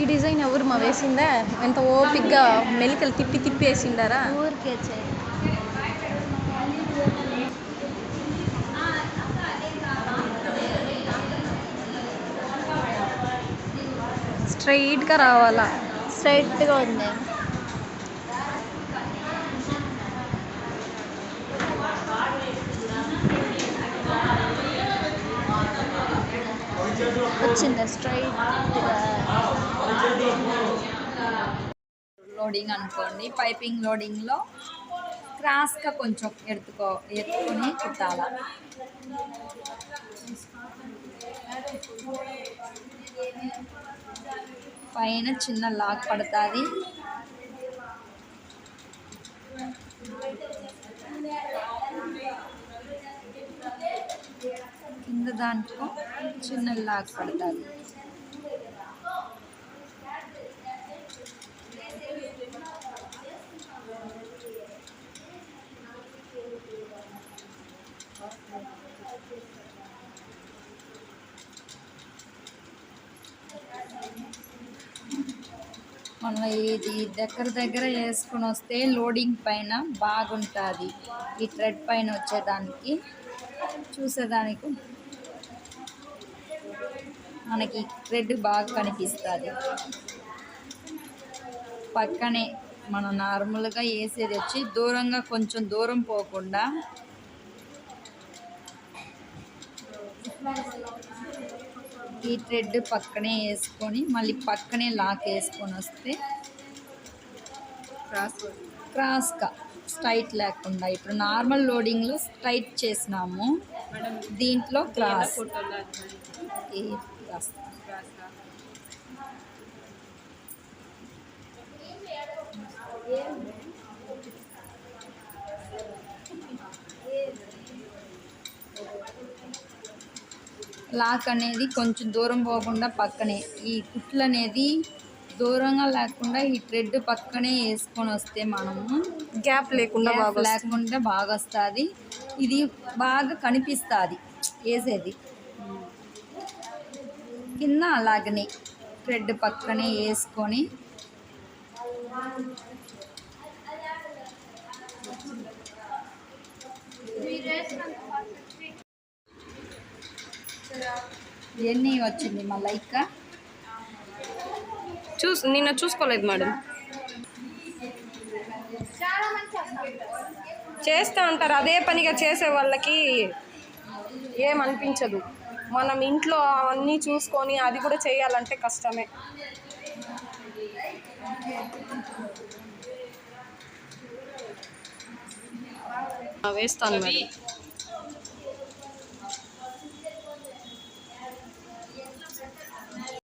ఈ డిజైన్ ఎవరు మా వేసిందా? ఎంత ఓపిక్గా మెలికలు తిప్పి తిప్పి వేసిండారా? ఊరికే స్ట్రైట్గా రావాలా? స్ట్రైట్గా ఉంది. వచ్చిందా స్ట్రైట్గా? లోడింగ్ అనుకోండి, పైపింగ్ లోడింగ్లో క్రాస్గా కొంచెం ఎత్తుకొని కుట్టాల. పైన చిన్న లాక్ పడుతుంది, కింద దాంట్లో చిన్న లాక్ పడుతుంది. మనం ఇది దగ్గర వేసుకొని వస్తే లోడింగ్ పైన బాగుంటుంది. ఈ థ్రెడ్ పైన వచ్చేదానికి చూసేదానికి మనకి థ్రెడ్ బాగా కనిపిస్తుంది. పక్కనే మనం నార్మల్గా వేసేది వచ్చి దూరంగా కొంచెం దూరం పోకుండా ఈ థ్రెడ్ పక్కనే వేసుకొని మళ్ళీ పక్కనే లాక్ వేసుకొని వస్తే క్రాస్గా స్ట్రైట్ లేకుండా, ఇప్పుడు నార్మల్ లోడింగ్లో స్ట్రైట్ చేసినాము, దీంట్లో క్రాస్ లాక్ అనేది కొంచెం దూరం పోకుండా పక్కనే, ఈ కుట్లు అనేది దూరంగా లేకుండా ఈ థ్రెడ్ పక్కనే వేసుకొని వస్తే మనము గ్యాప్ లేకుండా బాగా వస్తుంది. ఇది బాగా కనిపిస్తుంది వేసేది. కింద అలాగనే థ్రెడ్ పక్కనే వేసుకొని ఎన్ని వచ్చింది మళ్ళీ ఇంకా నిన్న చూసుకోలేదు మేడం. చేస్తూ ఉంటారు, అదే పనిగా చేసే వాళ్ళకి ఏమనిపించదు. మనం ఇంట్లో అవన్నీ చూసుకొని అది కూడా చేయాలంటే కష్టమే. వేస్తాను మేడం.